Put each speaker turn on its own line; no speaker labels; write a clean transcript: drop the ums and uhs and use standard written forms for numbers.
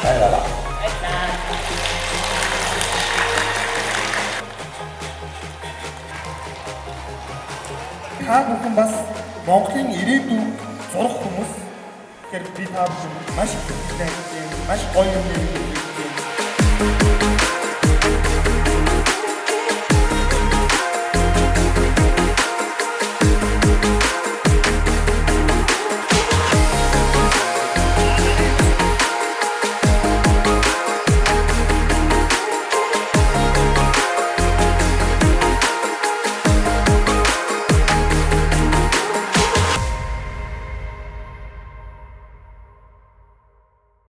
Баярлалаа. Та бүхэн бас Монголын ирээдүйг зурах хүмүүс. Тэгэхээр би та бүхэнд маш их хүсэлтэй, маш гоё юм